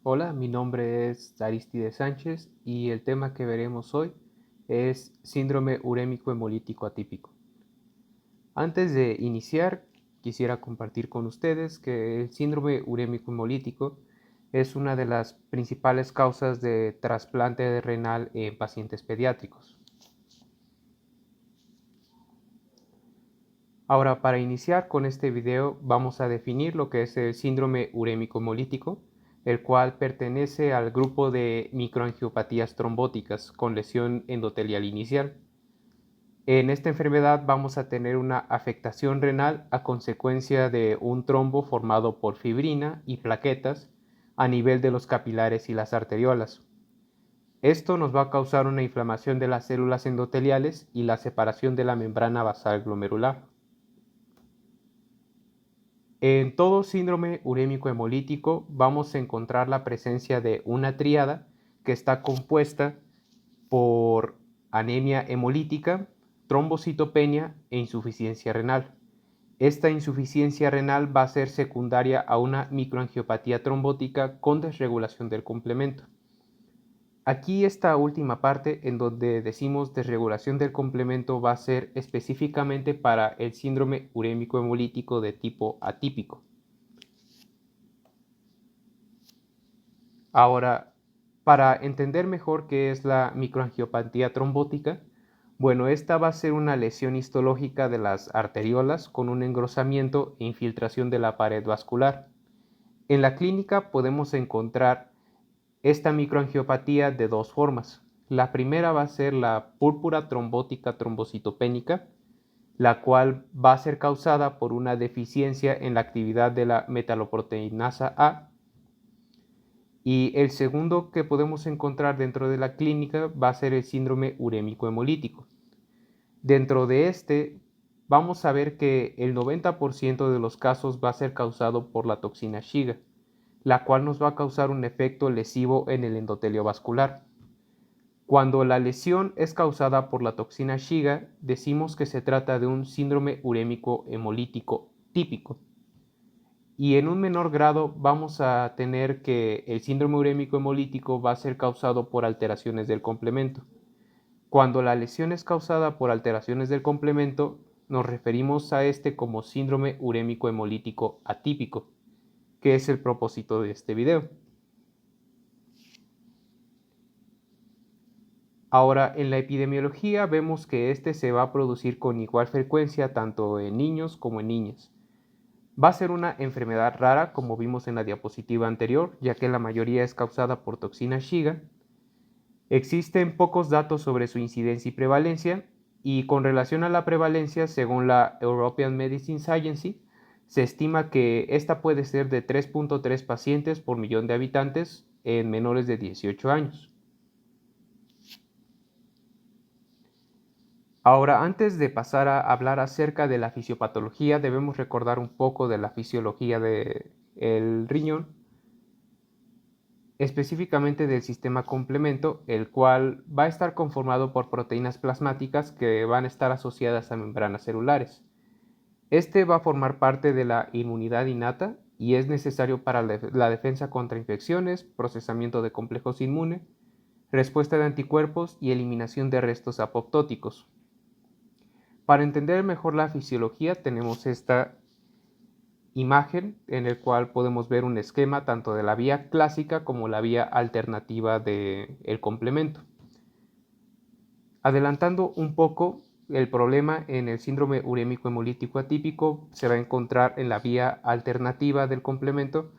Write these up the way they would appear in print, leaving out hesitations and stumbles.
Hola, mi nombre es Aristides Sánchez y el tema que veremos hoy es síndrome urémico hemolítico atípico. Antes de iniciar, quisiera compartir con ustedes que el síndrome urémico hemolítico es una de las principales causas de trasplante renal en pacientes pediátricos. Ahora, para iniciar con este video, vamos a definir lo que es el síndrome urémico hemolítico, el cual pertenece al grupo de microangiopatías trombóticas con lesión endotelial inicial. En esta enfermedad vamos a tener una afectación renal a consecuencia de un trombo formado por fibrina y plaquetas a nivel de los capilares y las arteriolas. Esto nos va a causar una inflamación de las células endoteliales y la separación de la membrana basal glomerular. En todo síndrome urémico hemolítico vamos a encontrar la presencia de una tríada que está compuesta por anemia hemolítica, trombocitopenia e insuficiencia renal. Esta insuficiencia renal va a ser secundaria a una microangiopatía trombótica con desregulación del complemento. Aquí esta última parte en donde decimos desregulación del complemento va a ser específicamente para el síndrome urémico hemolítico de tipo atípico. Ahora, para entender mejor qué es la microangiopatía trombótica, bueno, esta va a ser una lesión histológica de las arteriolas con un engrosamiento e infiltración de la pared vascular. En la clínica podemos encontrar esta microangiopatía de dos formas. La primera va a ser la púrpura trombótica trombocitopénica, la cual va a ser causada por una deficiencia en la actividad de la metaloproteinasa A. Y el segundo que podemos encontrar dentro de la clínica va a ser el síndrome urémico hemolítico. Dentro de este, vamos a ver que el 90% de los casos va a ser causado por la toxina Shiga, la cual nos va a causar un efecto lesivo en el endotelio vascular. Cuando la lesión es causada por la toxina Shiga, decimos que se trata de un síndrome urémico hemolítico típico. Y en un menor grado vamos a tener que el síndrome urémico hemolítico va a ser causado por alteraciones del complemento. Cuando la lesión es causada por alteraciones del complemento, nos referimos a este como síndrome urémico hemolítico atípico, que es el propósito de este video. Ahora, en la epidemiología vemos que este se va a producir con igual frecuencia tanto en niños como en niñas. Va a ser una enfermedad rara, como vimos en la diapositiva anterior, ya que la mayoría es causada por toxina Shiga. Existen pocos datos sobre su incidencia y prevalencia, y con relación a la prevalencia, según la European Medicines Agency, se estima que esta puede ser de 3.3 pacientes por millón de habitantes en menores de 18 años. Ahora, antes de pasar a hablar acerca de la fisiopatología, debemos recordar un poco de la fisiología del riñón, específicamente del sistema complemento, el cual va a estar conformado por proteínas plasmáticas que van a estar asociadas a membranas celulares. Este va a formar parte de la inmunidad innata y es necesario para la defensa contra infecciones, procesamiento de complejos inmunes, respuesta de anticuerpos y eliminación de restos apoptóticos. Para entender mejor la fisiología tenemos esta imagen en el cual podemos ver un esquema tanto de la vía clásica como la vía alternativa del complemento. Adelantando un poco, el problema en el síndrome urémico hemolítico atípico se va a encontrar en la vía alternativa del complemento,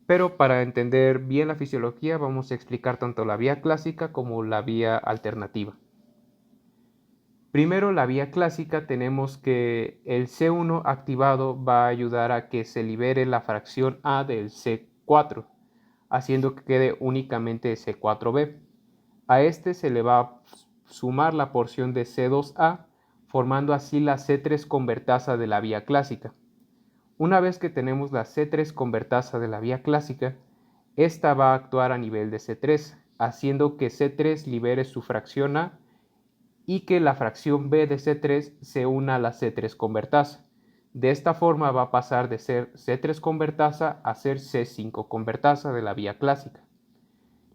pero para entender bien la fisiología vamos a explicar tanto la vía clásica como la vía alternativa. Primero, la vía clásica, tenemos que el C1 activado va a ayudar a que se libere la fracción A del C4, haciendo que quede únicamente C4b. A este se le va a sumar la porción de C2A, formando así la C3 convertasa de la vía clásica. Una vez que tenemos la C3 convertasa de la vía clásica, esta va a actuar a nivel de C3, haciendo que C3 libere su fracción A y que la fracción B de C3 se una a la C3 convertasa, De esta forma va a pasar de ser C3 convertasa a ser C5 convertasa de la vía clásica.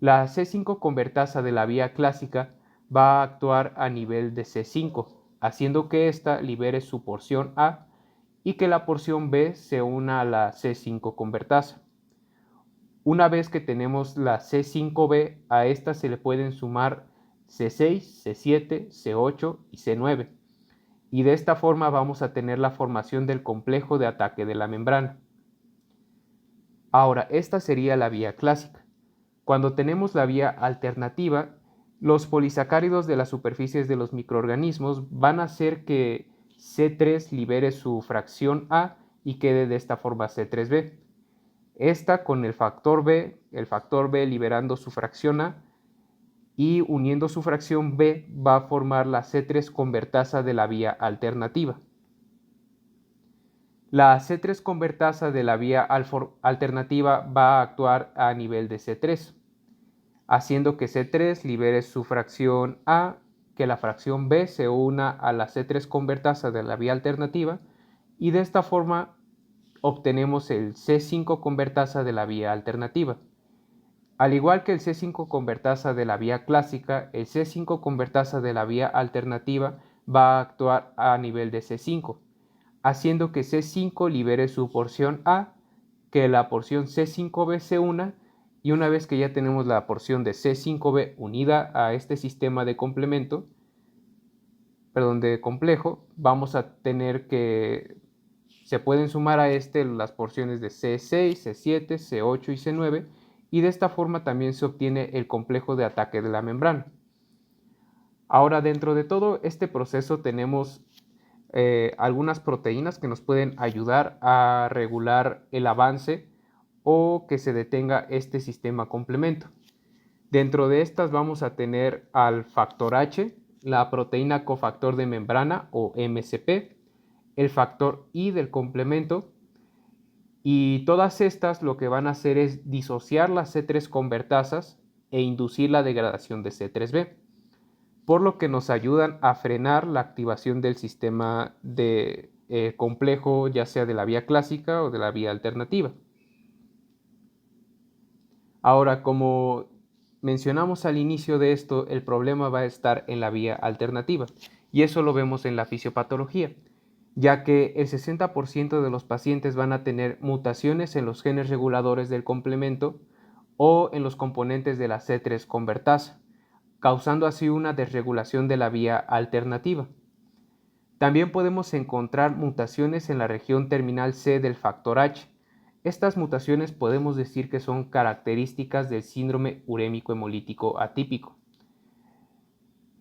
La C5 convertasa de la vía clásica va a actuar a nivel de C5, haciendo que ésta libere su porción A y que la porción B se una a la C5 convertasa. Una vez que tenemos la C5B, a esta se le pueden sumar C6, C7, C8 y C9. Y de esta forma vamos a tener la formación del complejo de ataque de la membrana. Ahora, esta sería la vía clásica. Cuando tenemos la vía alternativa, los polisacáridos de las superficies de los microorganismos van a hacer que C3 libere su fracción A y quede de esta forma C3B. Esta con el factor B liberando su fracción A y uniendo su fracción B va a formar la C3 convertasa de la vía alternativa. La C3 convertasa de la vía alternativa va a actuar a nivel de C3, haciendo que C3 libere su fracción A, que la fracción B se una a la C3 convertasa de la vía alternativa y de esta forma obtenemos el C5 convertasa de la vía alternativa. Al igual que el C5 convertasa de la vía clásica, el C5 convertasa de la vía alternativa va a actuar a nivel de C5, haciendo que C5 libere su porción A, que la porción C5B se una, y una vez que ya tenemos la porción de C5B unida a este sistema de complemento, de complejo, vamos a tener que se pueden sumar a este las porciones de C6, C7, C8 y C9 y de esta forma también se obtiene el complejo de ataque de la membrana. Ahora, dentro de todo este proceso tenemos algunas proteínas que nos pueden ayudar a regular el avance o que se detenga este sistema complemento. Dentro de estas vamos a tener al factor H, la proteína cofactor de membrana o MCP, el factor I del complemento, y todas estas lo que van a hacer es disociar las C3 convertasas e inducir la degradación de C3B, por lo que nos ayudan a frenar la activación del sistema de complejo, ya sea de la vía clásica o de la vía alternativa. Ahora, como mencionamos al inicio de esto, el problema va a estar en la vía alternativa, y eso lo vemos en la fisiopatología, ya que el 60% de los pacientes van a tener mutaciones en los genes reguladores del complemento o en los componentes de la C3 convertasa, causando así una desregulación de la vía alternativa. También podemos encontrar mutaciones en la región terminal C del factor H. Estas mutaciones podemos decir que son características del síndrome urémico hemolítico atípico.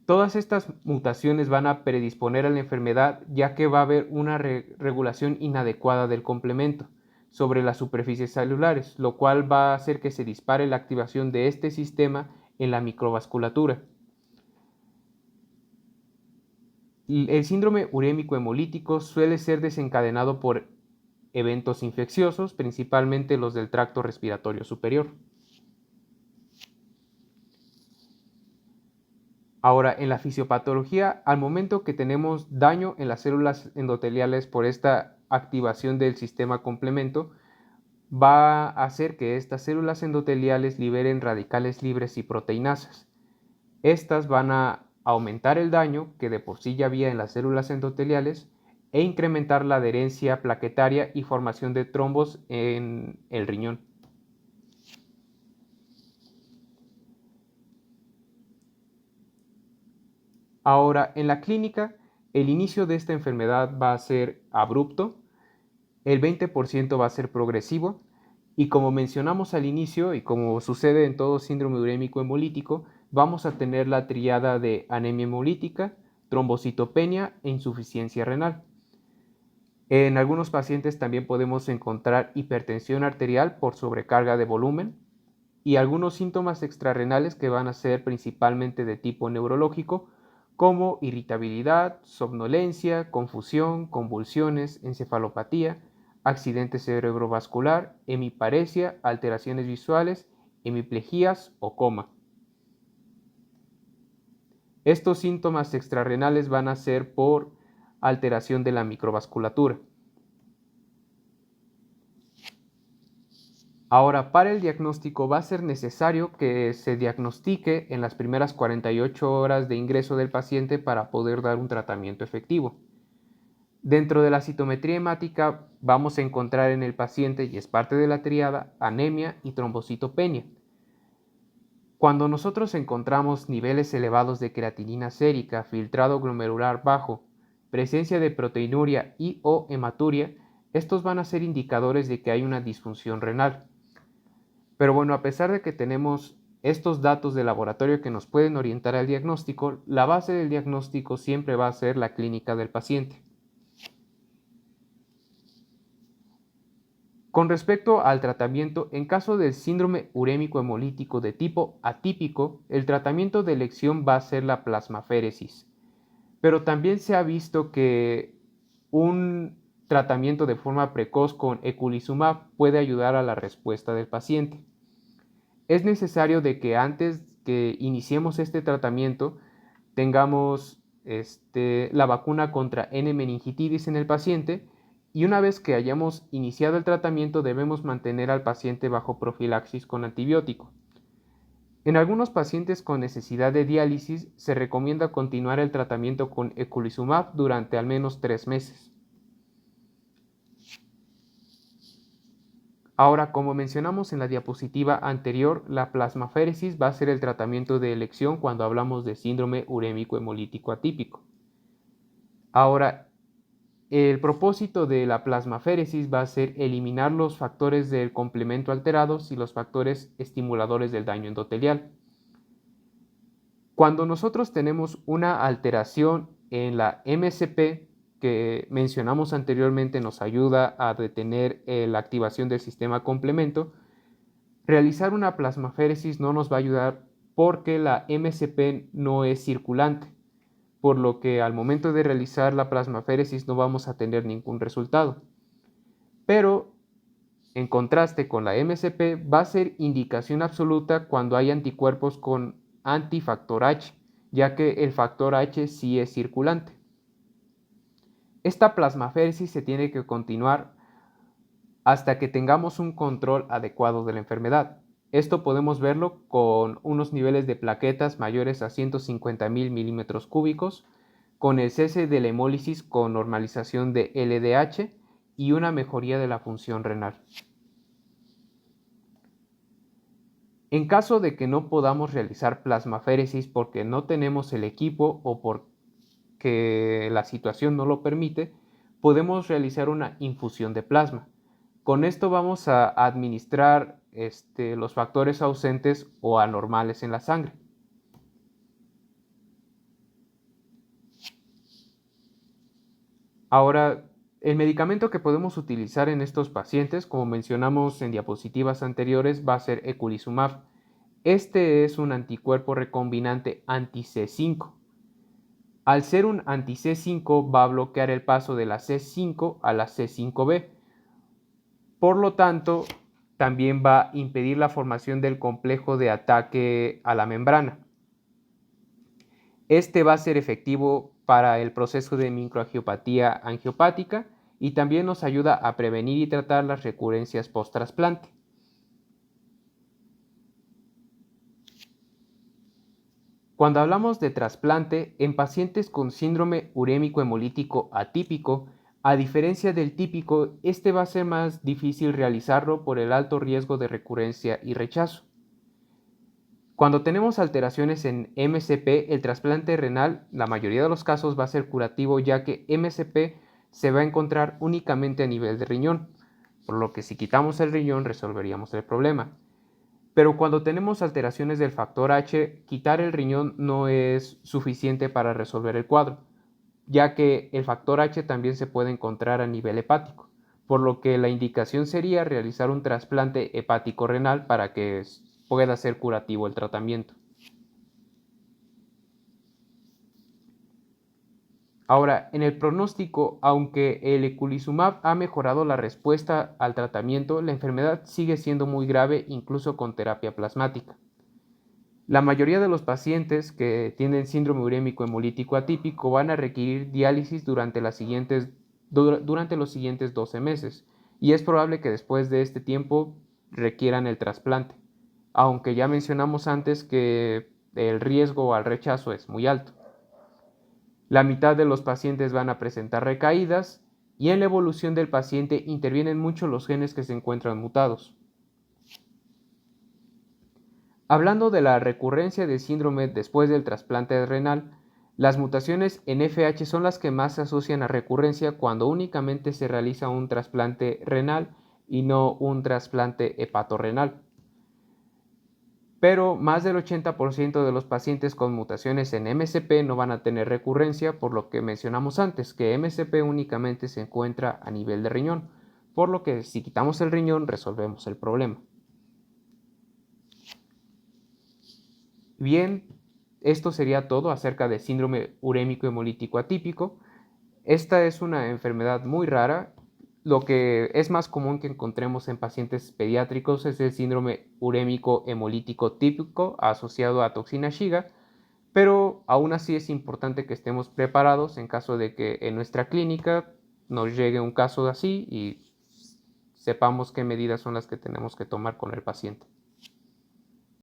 Todas estas mutaciones van a predisponer a la enfermedad, ya que va a haber una regulación inadecuada del complemento sobre las superficies celulares, lo cual va a hacer que se dispare la activación de este sistema en la microvasculatura. El síndrome urémico hemolítico suele ser desencadenado por eventos infecciosos, principalmente los del tracto respiratorio superior. Ahora, en la fisiopatología, al momento que tenemos daño en las células endoteliales por esta activación del sistema complemento, va a hacer que estas células endoteliales liberen radicales libres y proteinasas. Estas van a aumentar el daño que de por sí ya había en las células endoteliales e incrementar la adherencia plaquetaria y formación de trombos en el riñón. Ahora, en la clínica, el inicio de esta enfermedad va a ser abrupto, el 20% va a ser progresivo y como mencionamos al inicio y como sucede en todo síndrome urémico hemolítico, vamos a tener la tríada de anemia hemolítica, trombocitopenia e insuficiencia renal. En algunos pacientes también podemos encontrar hipertensión arterial por sobrecarga de volumen y algunos síntomas extrarrenales que van a ser principalmente de tipo neurológico, como irritabilidad, somnolencia, confusión, convulsiones, encefalopatía, accidente cerebrovascular, hemiparesia, alteraciones visuales, hemiplejías o coma. Estos síntomas extrarrenales van a ser por alteración de la microvasculatura. Ahora, para el diagnóstico va a ser necesario que se diagnostique en las primeras 48 horas de ingreso del paciente para poder dar un tratamiento efectivo. Dentro de la citometría hemática vamos a encontrar en el paciente, y es parte de la tríada, anemia y trombocitopenia. Cuando nosotros encontramos niveles elevados de creatinina sérica, filtrado glomerular bajo, presencia de proteinuria y o hematuria, estos van a ser indicadores de que hay una disfunción renal. Pero bueno, a pesar de que tenemos estos datos de laboratorio que nos pueden orientar al diagnóstico, la base del diagnóstico siempre va a ser la clínica del paciente. Con respecto al tratamiento, en caso del síndrome urémico hemolítico de tipo atípico, el tratamiento de elección va a ser la plasmaféresis. Pero también se ha visto que un tratamiento de forma precoz con eculizumab puede ayudar a la respuesta del paciente. Es necesario de que antes que iniciemos este tratamiento tengamos la vacuna contra N-meningitidis en el paciente, y una vez que hayamos iniciado el tratamiento debemos mantener al paciente bajo profilaxis con antibiótico. En algunos pacientes con necesidad de diálisis se recomienda continuar el tratamiento con eculizumab durante al menos 3 meses. Ahora, como mencionamos en la diapositiva anterior, la plasmaféresis va a ser el tratamiento de elección cuando hablamos de síndrome urémico hemolítico atípico. Ahora, el propósito de la plasmaféresis va a ser eliminar los factores del complemento alterados y los factores estimuladores del daño endotelial. Cuando nosotros tenemos una alteración en la MCP, que mencionamos anteriormente nos ayuda a detener la activación del sistema complemento, realizar una plasmaféresis no nos va a ayudar porque la MCP no es circulante, por lo que al momento de realizar la plasmaféresis no vamos a tener ningún resultado. Pero, en contraste con la MCP, va a ser indicación absoluta cuando hay anticuerpos con antifactor H, ya que el factor H sí es circulante. Esta plasmaféresis se tiene que continuar hasta que tengamos un control adecuado de la enfermedad. Esto podemos verlo con unos niveles de plaquetas mayores a 150.000 milímetros cúbicos, con el cese de la hemólisis con normalización de LDH y una mejoría de la función renal. En caso de que no podamos realizar plasmaféresis porque no tenemos el equipo o porque la situación no lo permite, podemos realizar una infusión de plasma. Con esto vamos a administrar los factores ausentes o anormales en la sangre. Ahora, el medicamento que podemos utilizar en estos pacientes, como mencionamos en diapositivas anteriores, va a ser eculizumab. Este es un anticuerpo recombinante anti-C5. Al ser un anti-C5 va a bloquear el paso de la C5 a la C5b. Por lo tanto, también va a impedir la formación del complejo de ataque a la membrana. Este va a ser efectivo para el proceso de microangiopatía angiopática y también nos ayuda a prevenir y tratar las recurrencias post-trasplante. Cuando hablamos de trasplante, en pacientes con síndrome urémico hemolítico atípico, a diferencia del típico, este va a ser más difícil realizarlo por el alto riesgo de recurrencia y rechazo. Cuando tenemos alteraciones en MCP, el trasplante renal, la mayoría de los casos va a ser curativo, ya que MCP se va a encontrar únicamente a nivel de riñón, por lo que si quitamos el riñón resolveríamos el problema. Pero cuando tenemos alteraciones del factor H, quitar el riñón no es suficiente para resolver el cuadro, ya que el factor H también se puede encontrar a nivel hepático, por lo que la indicación sería realizar un trasplante hepático renal para que pueda ser curativo el tratamiento. Ahora, en el pronóstico, aunque el eculizumab ha mejorado la respuesta al tratamiento, la enfermedad sigue siendo muy grave incluso con terapia plasmática. La mayoría de los pacientes que tienen síndrome urémico hemolítico atípico van a requerir diálisis durante los siguientes 12 meses, y es probable que después de este tiempo requieran el trasplante, aunque ya mencionamos antes que el riesgo al rechazo es muy alto. La mitad de los pacientes van a presentar recaídas y en la evolución del paciente intervienen mucho los genes que se encuentran mutados. Hablando de la recurrencia del síndrome después del trasplante renal, las mutaciones en FH son las que más se asocian a recurrencia cuando únicamente se realiza un trasplante renal y no un trasplante hepatorrenal. Pero más del 80% de los pacientes con mutaciones en MCP no van a tener recurrencia, por lo que mencionamos antes, que MCP únicamente se encuentra a nivel de riñón, por lo que si quitamos el riñón resolvemos el problema. Bien, esto sería todo acerca del síndrome urémico hemolítico atípico. Esta es una enfermedad muy rara. Lo que es más común que encontremos en pacientes pediátricos es el síndrome urémico hemolítico típico asociado a toxina Shiga, pero aún así es importante que estemos preparados en caso de que en nuestra clínica nos llegue un caso así y sepamos qué medidas son las que tenemos que tomar con el paciente.